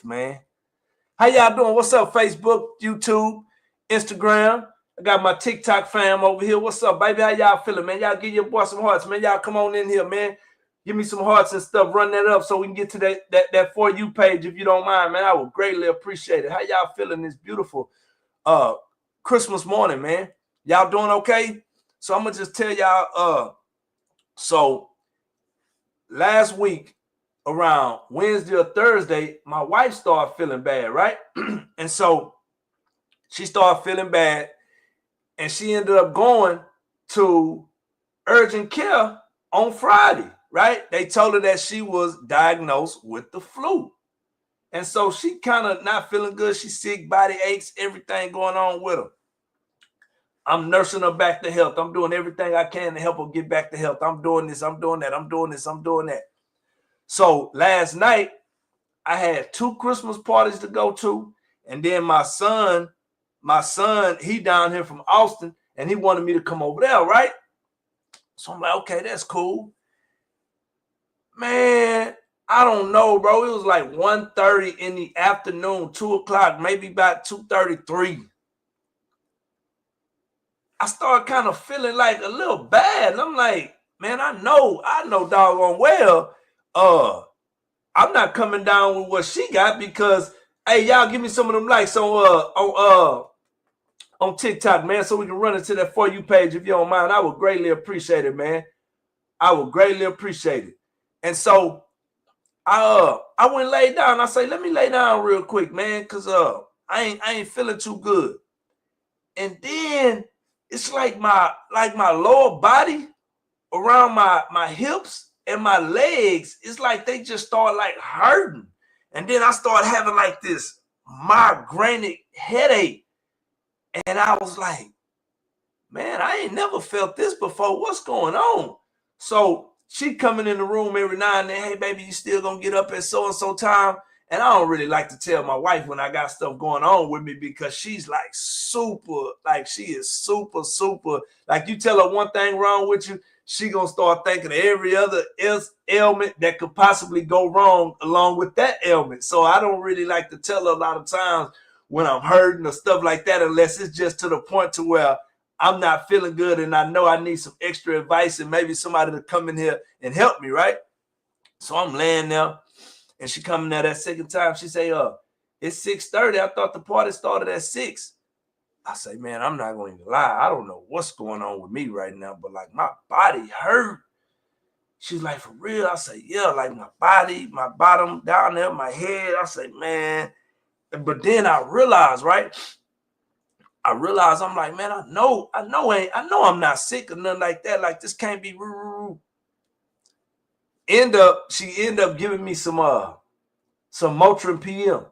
man. How y'all doing? What's up, Facebook, YouTube, Instagram? I got my TikTok fam over here. What's up, baby? How y'all feeling, man? Y'all give your boy some hearts, man. Y'all come on in here, man. Give me some hearts and stuff. Run that up so we can get to that For You page, if you don't mind, man. I would greatly appreciate it. How y'all feeling this beautiful Christmas morning, man? Y'all doing okay? So I'm going to just tell y'all, so last week, around Wednesday or Thursday, my wife started feeling bad, right? And so she started feeling bad, and she ended up going to urgent care on Friday, right? They told her that she was diagnosed with the flu. And so she kind of not feeling good. She's sick, body aches, everything going on with her. I'm nursing her back to health. I'm doing everything I can to help her get back to health. I'm doing this, I'm doing that, I'm doing this, I'm doing that. So last night, I had 2 Christmas parties to go to, and then my son, he down here from Austin, and he wanted me to come over there, right? So I'm like, okay, that's cool. Man, I don't know, bro. It was like 1:30 in the afternoon, 2 o'clock, maybe about 2:33. I started kind of feeling like a little bad, and I'm like, man, I know doggone well, I'm not coming down with what she got because, hey, y'all give me some of them likes on TikTok, man, so we can run into that For You page if you don't mind. I would greatly appreciate it, man. I would greatly appreciate it. And so I went and laid down. I say, let me lay down real quick, man, because I ain't feeling too good. And then it's like my lower body around my hips and my legs, it's like they just start like hurting. And then I started having like this migrainic headache. And I was like, man, I ain't never felt this before. What's going on? So she coming in the room every now and then, hey, baby, you still gonna get up at so-and-so time? And I don't really like to tell my wife when I got stuff going on with me because she's like super, like she is super, super. Like you tell her one thing wrong with you, she gonna start thinking of every other ailment that could possibly go wrong along with that ailment. So I don't really like to tell her a lot of times when I'm hurting or stuff like that, unless it's just to the point to where I'm not feeling good and I know I need some extra advice and maybe somebody to come in here and help me, right? So I'm laying there, and she coming there that second time. She say, it's 6:30. I thought the party started at 6. I say, man, I'm not going to even lie. I don't know what's going on with me right now, but like my body hurt. She's like, for real? I say, yeah, like my body, my bottom down there, my head. I say, man. But then I realized, right? I'm like, man, I know I'm not sick or nothing like that. Like this can't be. She ended up giving me some Motrin PM.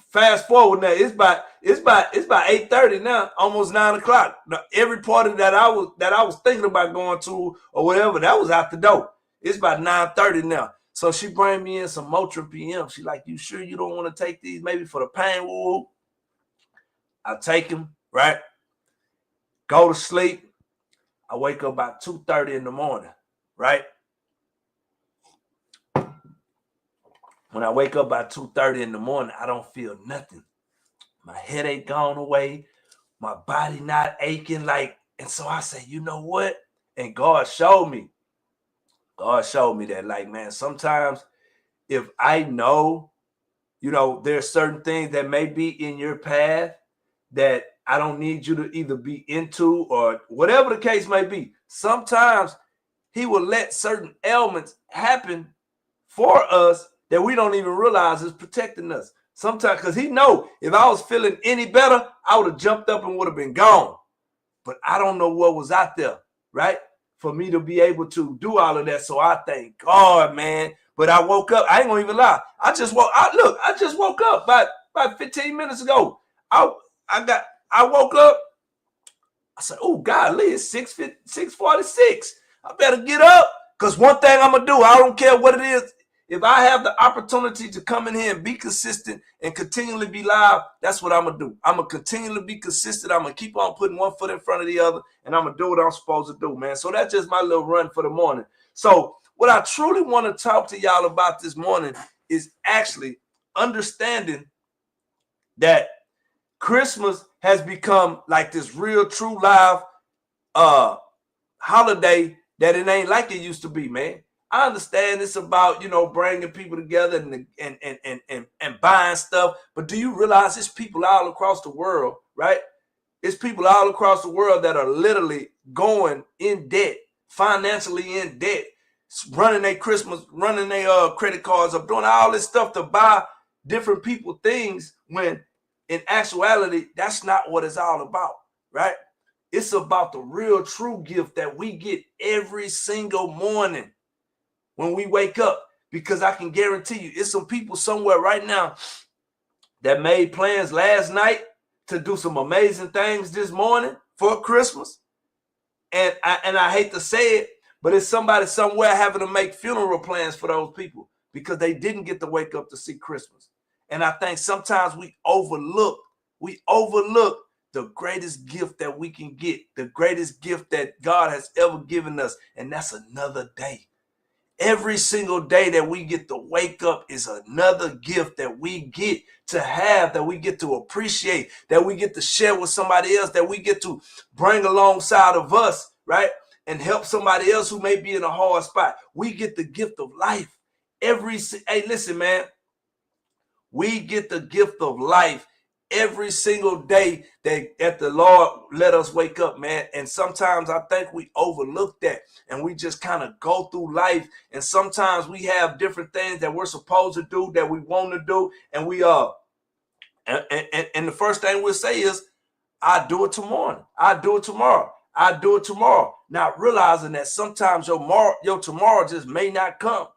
Fast forward now, it's about 8:30 now, almost 9 o'clock. Now, every party that I was thinking about going to or whatever, that was out the door. It's about 9:30 now. So she bring me in some Motrin PM. She like, you sure you don't want to take these maybe for the pain? Woo? I take them, right? Go to sleep. I wake up about 2:30 in the morning, right? When I wake up by 2:30 in the morning, I don't feel nothing. My headache gone away. My body not aching. And so I say, you know what? And God showed me that, like, man, sometimes if I know, there's certain things that may be in your path that I don't need you to either be into or whatever the case may be. Sometimes he will let certain ailments happen for us that we don't even realize is protecting us. Sometimes, because he know if I was feeling any better, I would have jumped up and would have been gone. But I don't know what was out there, right? For me to be able to do all of that. So I thank God, man. But I woke up. I ain't gonna even lie. I just woke up about 15 minutes ago. I woke up. I said, oh, golly, it's 6:46. I better get up. Because one thing I'm going to do, I don't care what it is. If I have the opportunity to come in here and be consistent and continually be live, that's what I'm going to do. I'm going to continually be consistent. I'm going to keep on putting one foot in front of the other, and I'm going to do what I'm supposed to do, man. So that's just my little run for the morning. So what I truly want to talk to y'all about this morning is actually understanding that Christmas has become like this real, true, live holiday that it ain't like it used to be, man. I understand it's about, bringing people together and buying stuff, but do you realize it's people all across the world, right? It's people all across the world that are literally going in debt, financially in debt, running their credit cards up, doing all this stuff to buy different people things when in actuality, that's not what it's all about, right? It's about the real true gift that we get every single morning when we wake up, because I can guarantee you it's some people somewhere right now that made plans last night to do some amazing things this morning for Christmas. And I hate to say it, but it's somebody somewhere having to make funeral plans for those people because they didn't get to wake up to see Christmas. And I think sometimes we overlook the greatest gift that we can get, the greatest gift that God has ever given us, and that's another day. Every single day that we get to wake up is another gift that we get to have, that we get to appreciate, that we get to share with somebody else, that we get to bring alongside of us, right? And help somebody else who may be in a hard spot. We get the gift of life. Hey, listen, man. We get the gift of life every single day that the Lord let us wake up, man. And sometimes I think we overlook that and we just kind of go through life. And sometimes we have different things that we're supposed to do, that we want to do. And and the first thing we'll say is, I do it tomorrow. I do it tomorrow. I do it tomorrow. Not realizing that sometimes your tomorrow just may not come.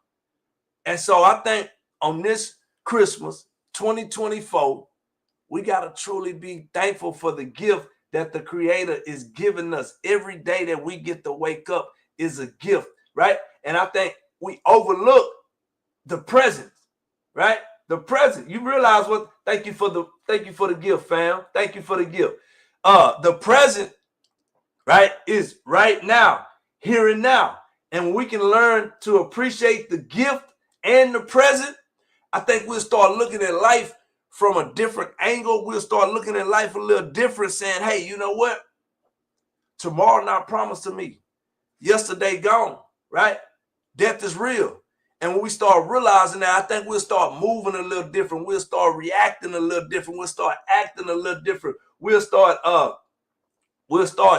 And so I think on this Christmas 2024, we got to truly be thankful for the gift that the Creator is giving us. Every day that we get to wake up is a gift, right? And I think we overlook the present, right? The present. You realize what? Thank you for the gift, fam. Thank you for the gift. The present, right, is right now, here and now. And when we can learn to appreciate the gift and the present, I think we'll start looking at life from a different angle. We'll start looking at life a little different, saying, hey, you know what? Tomorrow not promised to me. Yesterday gone, right? Death is real. And when we start realizing that, I think we'll start moving a little different. We'll start reacting a little different. We'll start acting a little different. We'll start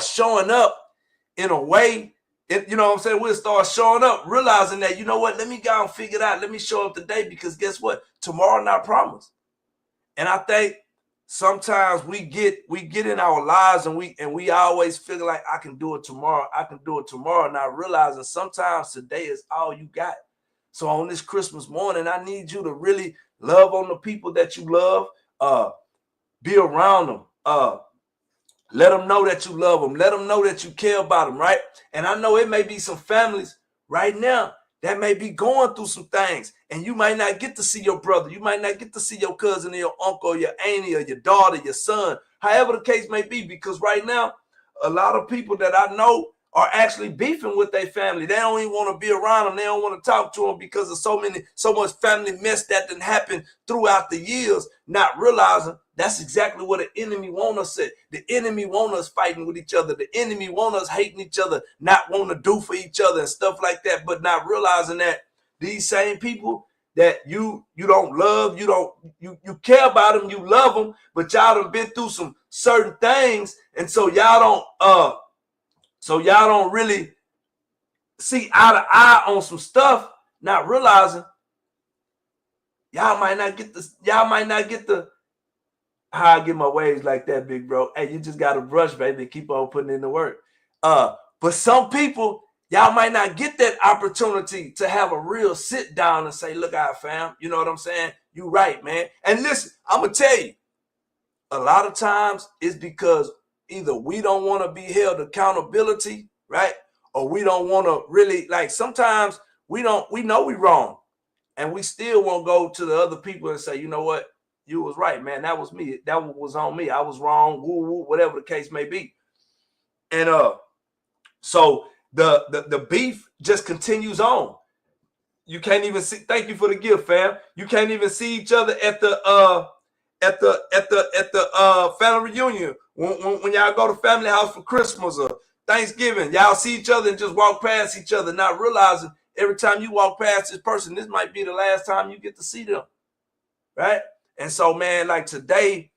showing up in a way. You know what I'm saying? We'll start showing up, realizing that, you know what? Let me go and figure it out. Let me show up today, because guess what? Tomorrow not promised. And I think sometimes we get in our lives and we always feel like I can do it tomorrow. I can do it tomorrow. Not realizing sometimes today is all you got. So on this Christmas morning, I need you to really love on the people that you love. Be around them. Let them know that you love them. Let them know that you care about them, right? And I know it may be some families right now that may be going through some things, and you might not get to see your brother. You might not get to see your cousin or your uncle or your auntie or your daughter, your son, however the case may be, because right now, a lot of people that I know are actually beefing with their family. They don't even want to be around them. They don't want to talk to them because of so much family mess that done happened throughout the years, not realizing that's exactly what the enemy want us at. The enemy want us fighting with each other. The enemy want us hating each other, not wanting to do for each other and stuff like that, but not realizing that these same people that you don't love, you care about them, you love them, but y'all done been through some certain things, and so y'all don't really see eye to eye on some stuff, not realizing y'all might not get the how I get my waves like that, big bro. Hey, you just got to brush, baby. Keep on putting in the work. But some people, y'all might not get that opportunity to have a real sit down and say, look out, fam. You know what I'm saying? You right, man. And listen, I'm going to tell you, a lot of times it's because either we don't want to be held accountability, right? Or we don't want to really, like, sometimes we know we wrong, and we still won't go to the other people and say, you know what? You was right, man. That was me. That was on me. I was wrong. Woo, woo, whatever the case may be. And so the beef just continues on. You can't even see. Thank you for the gift, fam. You can't even see each other at the family reunion when y'all go to family house for Christmas or Thanksgiving. Y'all see each other and just walk past each other, not realizing every time you walk past this person, this might be the last time you get to see them, right? And so, man, like today,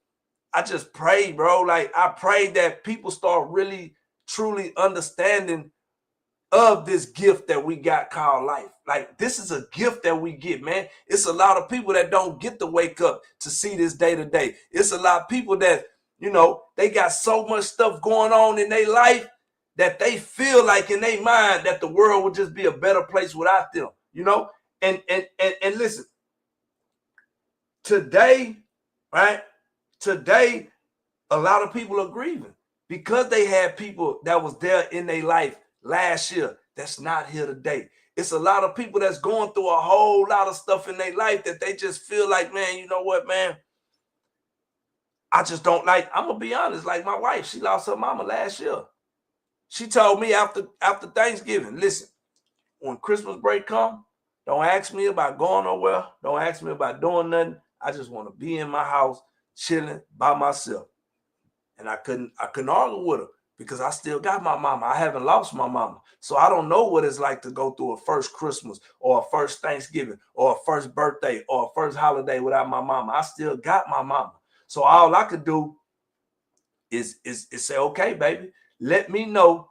I just pray, bro. Like I pray that people start really, truly understanding of this gift that we got called life. Like this is a gift that we get, man. It's a lot of people that don't get to wake up to see this day to day. It's a lot of people that, you know, they got so much stuff going on in their life that they feel like in their mind that the world would just be a better place without them, you know? And listen, today, right? Today, a lot of people are grieving because they had people that was there in their life last year that's not here today. It's a lot of people that's going through a whole lot of stuff in their life that they just feel like, man, you know what, man? I just don't like, I'm going to be honest, like my wife, she lost her mama last year. She told me after Thanksgiving, listen, when Christmas break come, don't ask me about going nowhere. Don't ask me about doing nothing. I just want to be in my house, chilling by myself. And I couldn't argue with her because I still got my mama. I haven't lost my mama. So I don't know what it's like to go through a first Christmas or a first Thanksgiving or a first birthday or a first holiday without my mama. I still got my mama. So all I could do is say, okay, baby, let me know,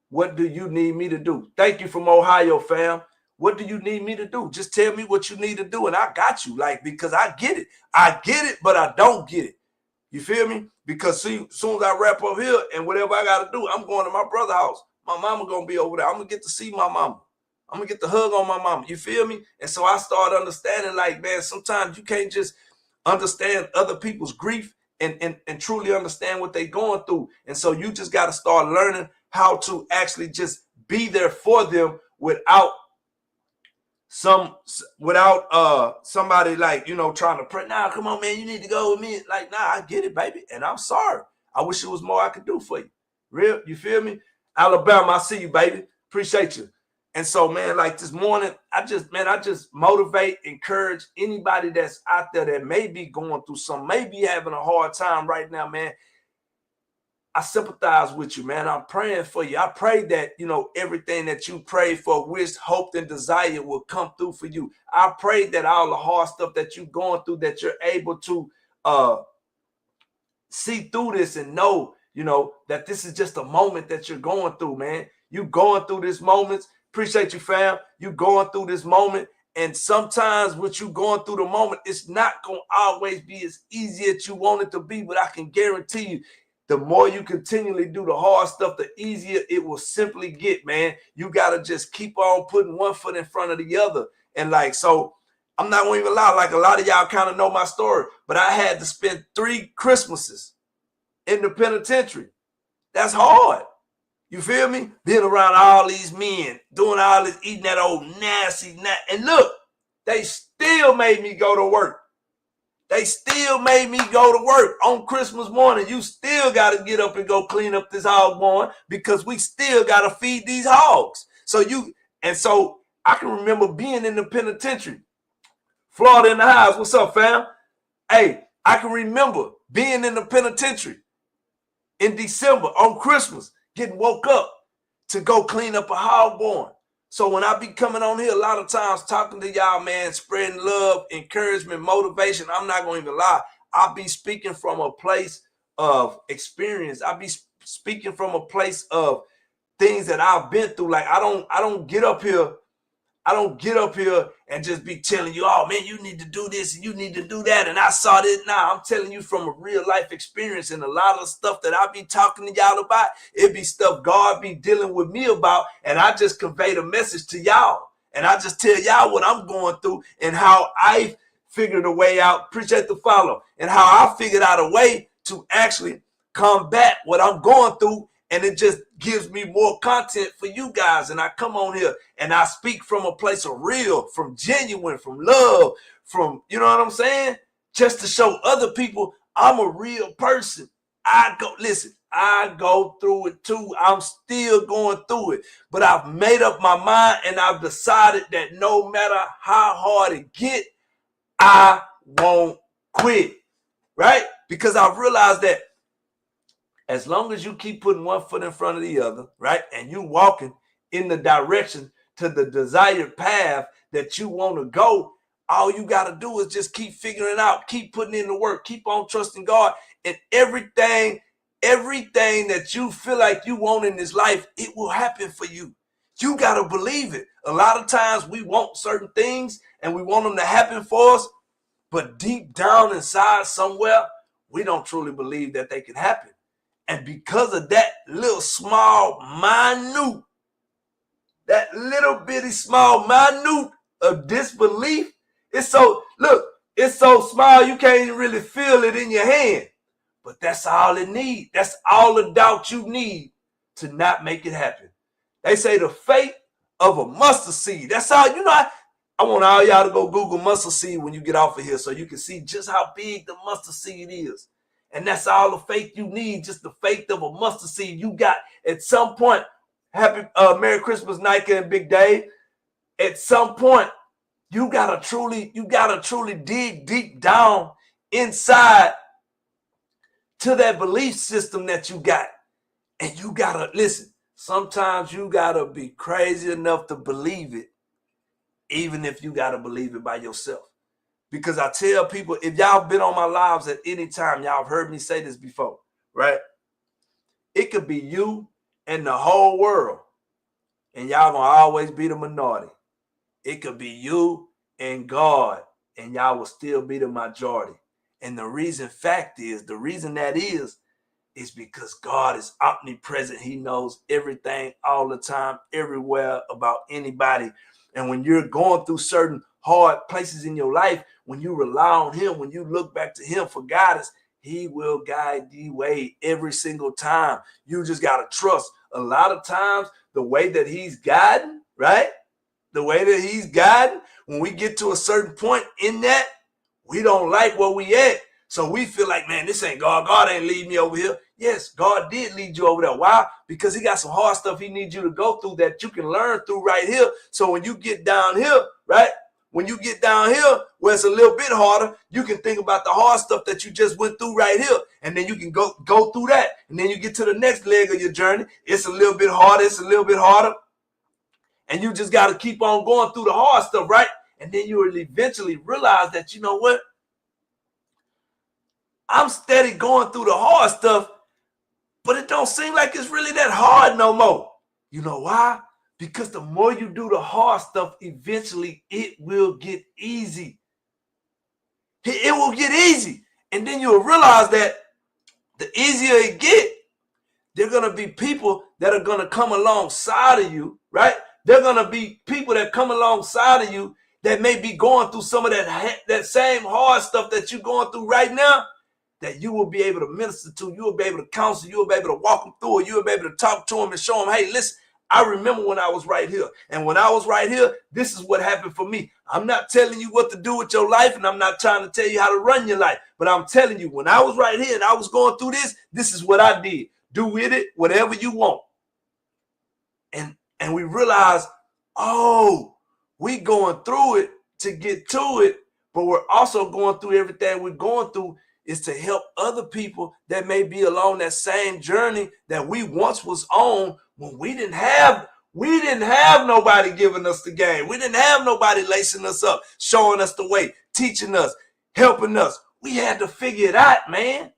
what do you need me to do? Thank you from Ohio, fam. What do you need me to do? Just tell me what you need to do, and I got you. Like, because I get it. I get it, but I don't get it. You feel me? Because see, soon as I wrap up here and whatever I got to do, I'm going to my brother's house. My mama going to be over there. I'm going to get to see my mama. I'm going to get the hug on my mama. You feel me? And so I started understanding, like, man, sometimes you can't just understand other people's grief and truly understand what they're going through. And so you just got to start learning how to actually just be there for them without somebody like, you know, trying to pray. Nah, come on, man, you need to go with me. Like, nah, I get it, baby. And I'm sorry. I wish there was more I could do for you. Real, you feel me? Alabama, I see you, baby. Appreciate you. And so, man, like this morning, I just motivate, encourage anybody that's out there that may be going through something, may be having a hard time right now, man. I sympathize with you, man. I'm praying for you. I pray that, you know, everything that you prayed for, wished, hoped, and desired will come through for you. I pray that all the hard stuff that you're going through, that you're able to see through this and know, you know, that this is just a moment that you're going through, man. You going through this moment. Appreciate you, fam. You going through this moment. And sometimes what you going through the moment, it's not going to always be as easy as you want it to be. But I can guarantee you, the more you continually do the hard stuff, the easier it will simply get, man. You got to just keep on putting one foot in front of the other. And like, so I'm not going to even lie, like a lot of y'all kind of know my story, but I had to spend 3 Christmases in the penitentiary. That's hard. You feel me? Being around all these men, doing all this, eating that old nasty. And look, they still made me go to work. They still made me go to work on Christmas morning. You still got to get up and go clean up this hog barn because we still got to feed these hogs. So I can remember being in the penitentiary. Florida in the house. What's up, fam? Hey, I can remember being in the penitentiary in December on Christmas, getting woke up to go clean up a hog barn. So when I be coming on here a lot of times talking to y'all, man, spreading love, encouragement, motivation, I'm not going to even lie. I'll be speaking from a place of experience. I'll be speaking from a place of things that I've been through. Like I don't get up here. I don't get up here and just be telling you, oh, man, you need to do this and you need to do that. And I saw this. Now I'm telling you from a real life experience, and a lot of the stuff that I be talking to y'all about, it be stuff God be dealing with me about. And I just convey the message to y'all. And I just tell y'all what I'm going through and how I figured a way out. Appreciate the follow. And how I figured out a way to actually combat what I'm going through. And it just gives me more content for you guys. And I come on here and I speak from a place of real, from genuine, from love, from, you know what I'm saying? Just to show other people I'm a real person. I I go through it too. I'm still going through it. But I've made up my mind and I've decided that no matter how hard it gets, I won't quit, right? Because I've realized that as long as you keep putting one foot in front of the other, right, and you walking in the direction to the desired path that you want to go, all you got to do is just keep figuring out, keep putting in the work, keep on trusting God, and everything that you feel like you want in this life, it will happen for you. You got to believe it. A lot of times we want certain things and we want them to happen for us, but deep down inside somewhere, we don't truly believe that they can happen. And because of that little small, minute, that little bitty small, minute of disbelief, it's so small you can't even really feel it in your hand. But that's all it needs. That's all the doubt you need to not make it happen. They say the faith of a mustard seed. That's all, I want all y'all to go Google mustard seed when you get off of here so you can see just how big the mustard seed is. And that's all the faith you need, just the faith of a mustard seed. You got at some point, happy Merry Christmas, Nike and Big Dave. At some point, you gotta truly dig deep down inside to that belief system that you got. And you gotta listen. Sometimes you gotta be crazy enough to believe it, even if you gotta believe it by yourself. Because I tell people, if y'all been on my lives at any time, y'all have heard me say this before, right? It could be you and the whole world, and y'all gonna always be the minority. It could be you and God, and y'all will still be the majority. And the reason that is because God is omnipresent. He knows everything all the time, everywhere about anybody. And when you're going through certain hard places in your life, when you rely on him, when you look back to him for guidance, he will guide the way every single time. You just got to trust. A lot of times, the way that he's guiding, right? The way that he's guiding, when we get to a certain point in that, we don't like where we at. So we feel like, man, this ain't God. God ain't leading me over here. Yes, God did lead you over there. Why? Because he got some hard stuff he needs you to go through that you can learn through right here. So when you get down here, right? When you get down here where it's a little bit harder, you can think about the hard stuff that you just went through right here. And then you can go through that. And then you get to the next leg of your journey. It's a little bit harder. It's a little bit harder. And you just got to keep on going through the hard stuff, right? And then you will eventually realize that, you know what? I'm steady going through the hard stuff, but it don't seem like it's really that hard no more. You know why? Because the more you do the hard stuff, eventually it will get easy. It will get easy. And then you'll realize that the easier it gets, there are going to be people that are going to come alongside of you, right? There are going to be people that come alongside of you that may be going through some of that same hard stuff that you're going through right now, that you will be able to minister to, you will be able to counsel, you will be able to walk them through it, you will be able to talk to them and show them, hey, listen, I remember when I was right here. And when I was right here, this is what happened for me. I'm not telling you what to do with your life, and I'm not trying to tell you how to run your life. But I'm telling you, when I was right here and I was going through this is what I did. Do with it whatever you want. And we realize, oh, we going through it to get to it, but we're also going through everything we're going through is to help other people that may be along that same journey that we once was on when we didn't have nobody giving us the game. We didn't have nobody lacing us up, showing us the way, teaching us, helping us. We had to figure it out, man.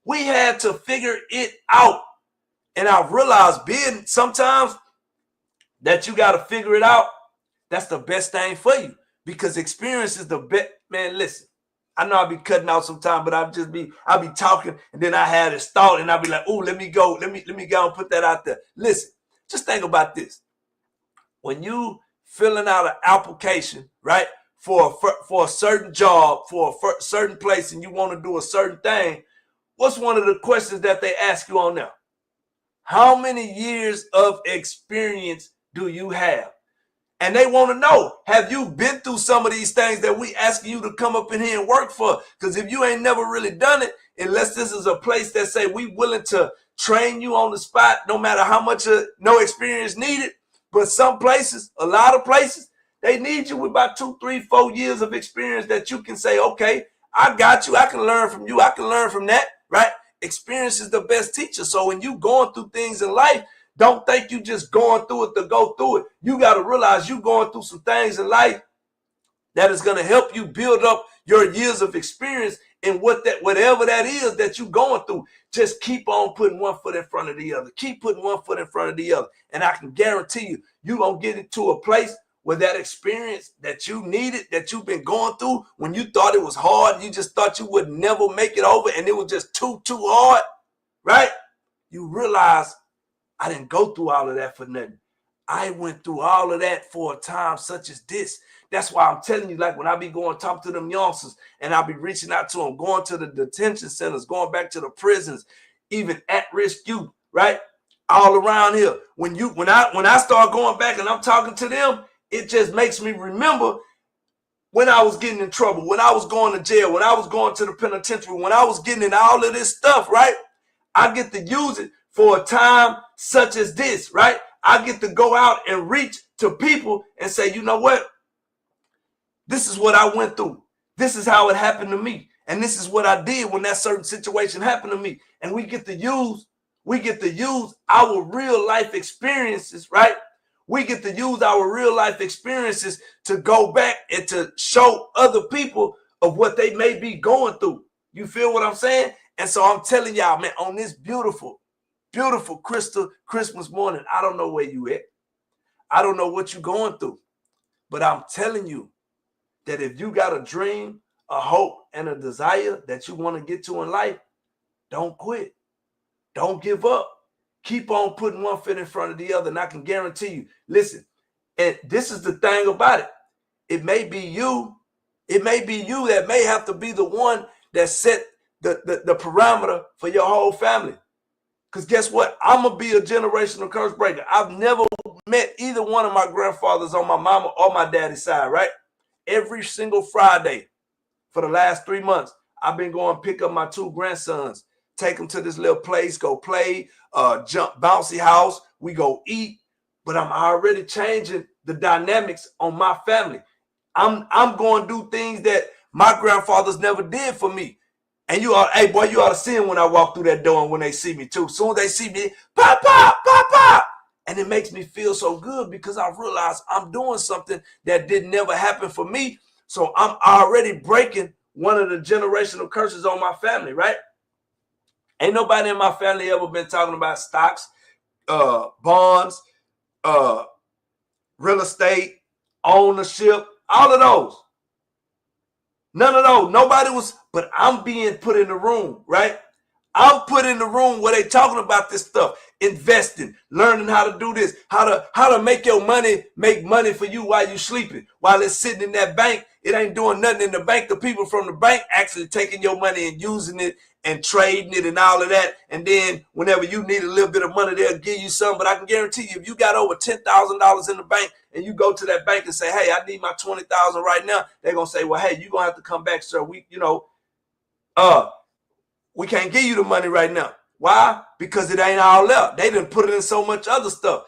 We had to figure it out. And I've realized being sometimes that you got to figure it out, that's the best thing for you because experience is the best. Man, listen. I know I'll be cutting out sometime, but I'll be talking, and then I had this thought, and I'll be like, oh, let me go and put that out there. Listen, just think about this. When you filling out an application, right, for a certain job, for a certain place, and you want to do a certain thing, what's one of the questions that they ask you on there? How many years of experience do you have? And they want to know, have you been through some of these things that we asking you to come up in here and work for? Because if you ain't never really done it, unless this is a place that say we willing to train you on the spot, no matter how much no experience needed. But some places, a lot of places, they need you with about 2, 3, 4 years of experience that you can say, okay, I got you. I can learn from you. I can learn from that, right? Experience is the best teacher. So when you going through things in life, don't think you just going through it to go through it. You got to realize you going through some things in life that is going to help you build up your years of experience in whatever that is that you're going through. Just keep on putting one foot in front of the other. Keep putting one foot in front of the other. And I can guarantee you, you're going to get into a place where that experience that you needed, that you've been going through, when you thought it was hard, you just thought you would never make it over, and it was just too hard, right? You realize, I didn't go through all of that for nothing. I went through all of that for a time such as this. That's why I'm telling you, like when I be going to talk to them youngsters and I'll be reaching out to them, going to the detention centers, going back to the prisons, even at-risk youth, right? All around here. When I start going back and I'm talking to them, it just makes me remember when I was getting in trouble, when I was going to jail, when I was going to the penitentiary, when I was getting in all of this stuff, right? I get to use it for a time such as this, right? I get to go out and reach to people and say, you know what? This is what I went through. This is how it happened to me. And this is what I did when that certain situation happened to me. And we get to use our real life experiences, right? We get to use our real life experiences to go back and to show other people of what they may be going through. You feel what I'm saying? And so I'm telling y'all, man, on this beautiful, beautiful crystal Christmas morning, I don't know where you at. I don't know what you're going through. But I'm telling you that if you got a dream, a hope, and a desire that you want to get to in life, don't quit. Don't give up. Keep on putting one foot in front of the other. And I can guarantee you, listen, and this is the thing about it. It may be you that may have to be the one that set the parameter for your whole family. Because guess what? I'm going to be a generational curse breaker. I've never met either one of my grandfathers on my mama or my daddy's side, right? Every single Friday for the last 3 months, I've been going to pick up my 2 grandsons, take them to this little place, go play, jump bouncy house. We go eat, but I'm already changing the dynamics on my family. I'm going to do things that my grandfathers never did for me. And you ought to see them when I walk through that door and when they see me too. Soon as they see me, pop, pop, pop, pop. And it makes me feel so good because I realize I'm doing something that didn't never happen for me. So I'm already breaking one of the generational curses on my family, right? Ain't nobody in my family ever been talking about stocks, bonds, real estate, ownership, all of those. None of those. Nobody was, but I'm being put in the room, right? I'm put in the room where they talking about this stuff, investing, learning how to do this, how to make your money make money for you while you sleeping, while it's sitting in that bank. It ain't doing nothing in the bank. The people from the bank actually taking your money and using it and trading it and all of that. And then whenever you need a little bit of money, they'll give you some. But I can guarantee you, if you got over $10,000 in the bank and you go to that bank and say, hey, I need my $20,000 right now, they're going to say, well, hey, you're going to have to come back, sir. We can't give you the money right now. Why? Because it ain't all there. They done put it in so much other stuff.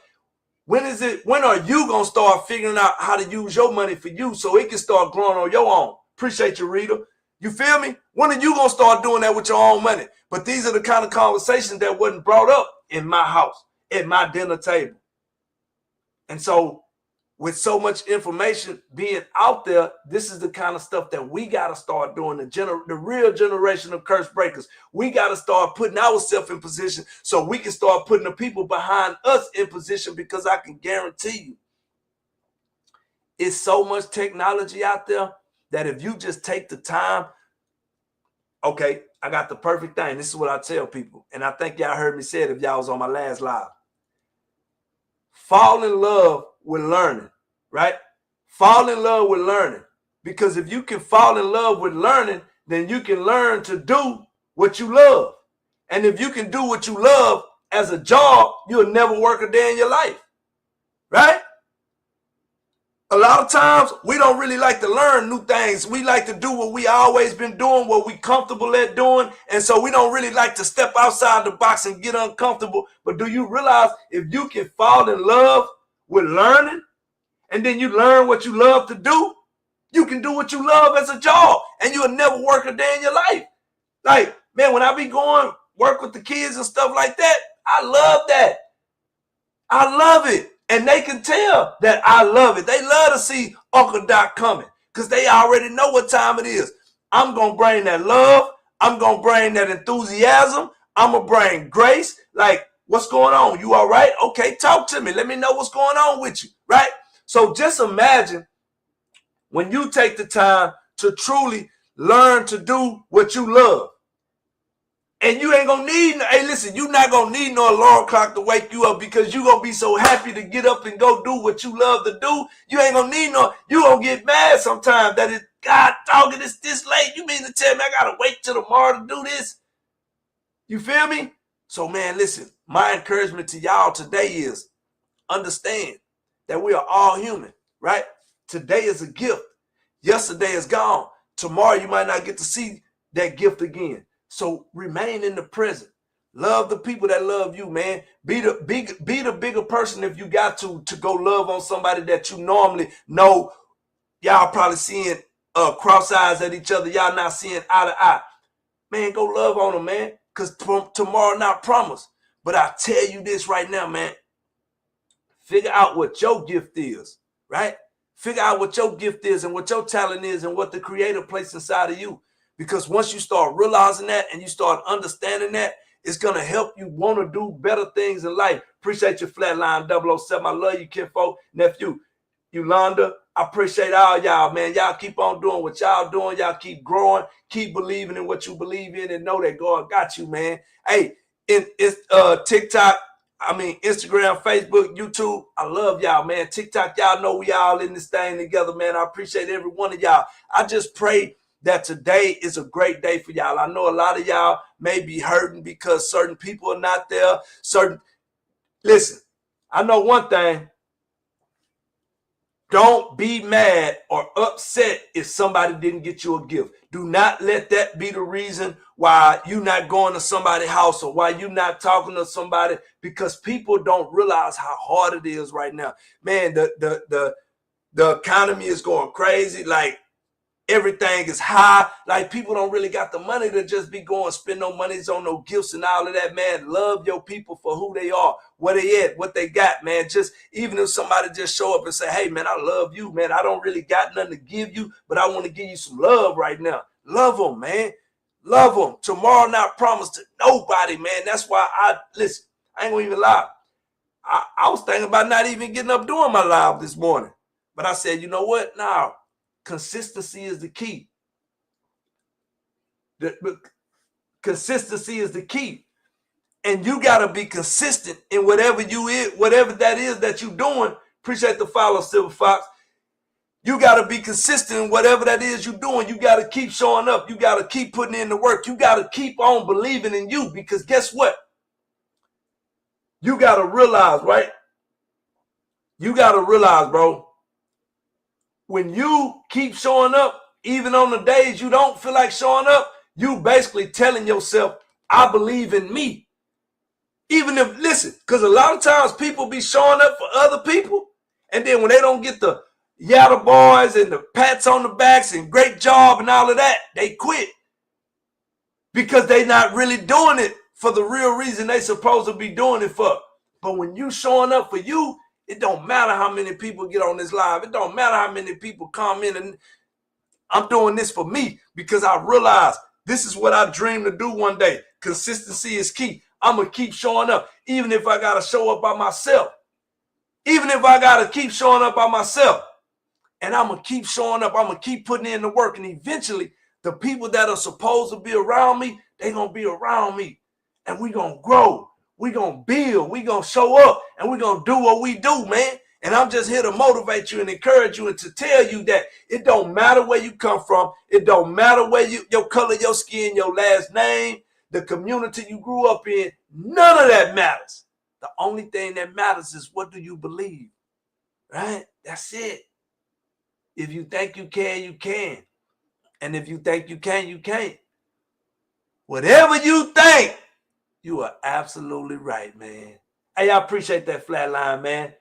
When are you going to start figuring out how to use your money for you so it can start growing on your own? Appreciate you, Rita. You feel me? When are you going to start doing that with your own money? But these are the kind of conversations that wasn't brought up in my house, at my dinner table. And so with so much information being out there, this is the kind of stuff that we got to start doing, the real generation of curse breakers. We got to start putting ourselves in position so we can start putting the people behind us in position, because I can guarantee you it's so much technology out there that if you just take the time, okay, I got the perfect thing. This is what I tell people. And I think y'all heard me say it if y'all was on my last live. Fall in love with learning, right? Fall in love with learning. Because if you can fall in love with learning, then you can learn to do what you love. And if you can do what you love as a job, you'll never work a day in your life, right? A lot of times we don't really like to learn new things. We like to do what we always been doing, what we comfortable at doing. And so we don't really like to step outside the box and get uncomfortable. But do you realize if you can fall in love with learning and then you learn what you love to do, you can do what you love as a job and you'll never work a day in your life. Like, man, when I be going work with the kids and stuff like that, I love that. I love it. And they can tell that I love it. They love to see Uncle Doc coming because they already know what time it is. I'm going to bring that love. I'm going to bring that enthusiasm. I'm going to bring grace. Like, what's going on? You all right? Okay, talk to me. Let me know what's going on with you, right? So just imagine when you take the time to truly learn to do what you love. And you ain't gonna need, hey, listen, you're not gonna need no alarm clock to wake you up because you're gonna be so happy to get up and go do what you love to do. You ain't gonna need no, you gonna get mad sometimes that it's, God, dog, it's this late. You mean to tell me I gotta wait till tomorrow to do this? You feel me? So, man, listen, my encouragement to y'all today is understand that we are all human, right? Today is a gift. Yesterday is gone. Tomorrow you might not get to see that gift again. So remain in the present. Love the people that love you, man. Be the bigger person if you got to go love on somebody that you normally know. Y'all probably seeing cross eyes at each other. Y'all not seeing eye to eye. Man, go love on them, man. Because tomorrow not promised. But I tell you this right now, man. Figure out what your gift is, right? Figure out what your gift is and what your talent is and what the Creator placed inside of you. Because once you start realizing that and you start understanding that, it's going to help you want to do better things in life. Appreciate your Flatline 007. I love you, kinfolk, nephew, Yolanda. I appreciate all y'all, man. Y'all keep on doing what y'all doing. Y'all keep growing. Keep believing in what you believe in and know that God got you, man. Hey, it's TikTok, Instagram, Facebook, YouTube. I love y'all, man. TikTok, y'all know we all in this thing together, man. I appreciate every one of y'all. I just pray that today is a great day for y'all. I know a lot of y'all may be hurting because certain people are not there. Listen, I know one thing. Don't be mad or upset if somebody didn't get you a gift. Do not let that be the reason why you're not going to somebody's house or why you're not talking to somebody, because people don't realize how hard it is right now. Man, the economy is going crazy. Like, everything is high. Like, people don't really got the money to just be going spend no monies on no gifts and all of that, man. Love your people for who they are, where they at, what they got, man. Just even if somebody just show up and say, hey, man, I love you, man. I don't really got nothing to give you, but I want to give you some love right now. Love them, man. Love them. Tomorrow not promised to nobody, man. That's why listen, I ain't gonna even lie. I was thinking about not even getting up doing my live this morning. But I said, you know what? Now, consistency is the key. Consistency is the key. And you got to be consistent in whatever that is that you're doing. Appreciate the follow, Silver Fox. You got to be consistent in whatever that is you're doing. You got to keep showing up. You got to keep putting in the work. You got to keep on believing in you, because guess what? You got to realize, right? You got to realize, bro, when you keep showing up, even on the days you don't feel like showing up, you basically telling yourself, I believe in me. Even if, listen, because a lot of times people be showing up for other people, and then when they don't get the yatta boys and the pats on the backs and great job and all of that, they quit. Because they not really doing it for the real reason they supposed to be doing it for. But when you showing up for you, it don't matter how many people get on this live. It don't matter how many people come in, and I'm doing this for me because I realize this is what I dream to do one day. Consistency is key. I'm going to keep showing up, even if I got to show up by myself. Even if I got to keep showing up by myself. And I'm going to keep showing up. I'm going to keep putting in the work. And eventually, the people that are supposed to be around me, they're going to be around me. And we're going to grow. We're going to build. We're going to show up. And we're going to do what we do, man. And I'm just here to motivate you and encourage you and to tell you that it don't matter where you come from. It don't matter where your color, your skin, your last name, the community you grew up in. None of that matters. The only thing that matters is, what do you believe? Right? That's it. If you think you can, you can. And if you think you can, you can't. Whatever you think, you are absolutely right, man. Hey, I appreciate that flatline, man.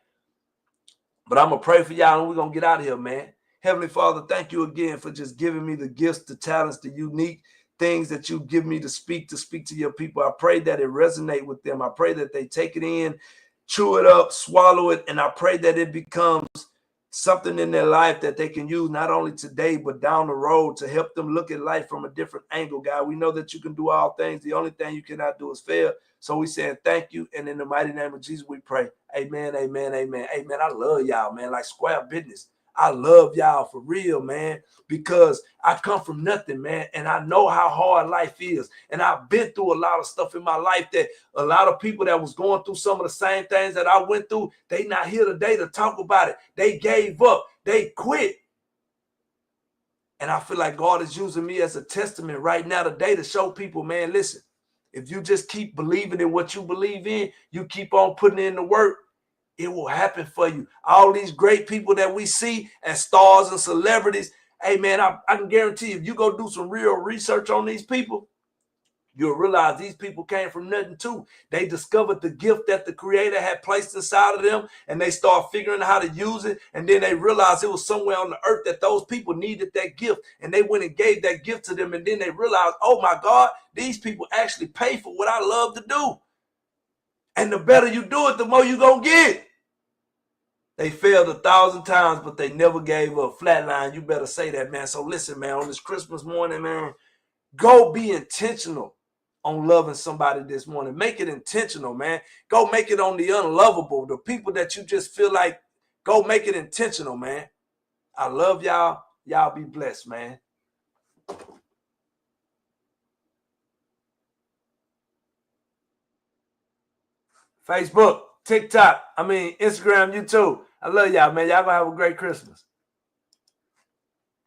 But I'm going to pray for y'all and we're going to get out of here, man. Heavenly Father, thank you again for just giving me the gifts, the talents, the unique things that you give me to speak to your people. I pray that it resonate with them. I pray that they take it in, chew it up, swallow it, and I pray that it becomes something in their life that they can use not only today, but down the road to help them look at life from a different angle, God. We know that you can do all things. The only thing you cannot do is fail. So we saying thank you. And in the mighty name of Jesus, we pray. Amen, amen, amen. Amen. I love y'all, man, like square business. I love y'all for real, man, because I come from nothing, man, and I know how hard life is. And I've been through a lot of stuff in my life that a lot of people that was going through some of the same things that I went through, they not here today to talk about it. They gave up. They quit. And I feel like God is using me as a testament right now today to show people, man, listen, if you just keep believing in what you believe in, you keep on putting in the work, it will happen for you. All these great people that we see as stars and celebrities, hey, man, I can guarantee you, if you go do some real research on these people, you'll realize these people came from nothing too. They discovered the gift that the Creator had placed inside of them, and they start figuring out how to use it. And then they realized it was somewhere on the earth that those people needed that gift, and they went and gave that gift to them. And then they realized, oh my God, these people actually pay for what I love to do. And the better you do it, the more you're going to get. They failed 1,000 times, but they never gave up. Flatline, you better say that, man. So listen, man, on this Christmas morning, man, go be intentional on loving somebody this morning. Make it intentional, man. Go make it on the unlovable, the people that you just feel like, go make it intentional, man. I love y'all. Y'all be blessed, man. Facebook, TikTok, Instagram, YouTube. I love y'all, man. Y'all gonna have a great Christmas.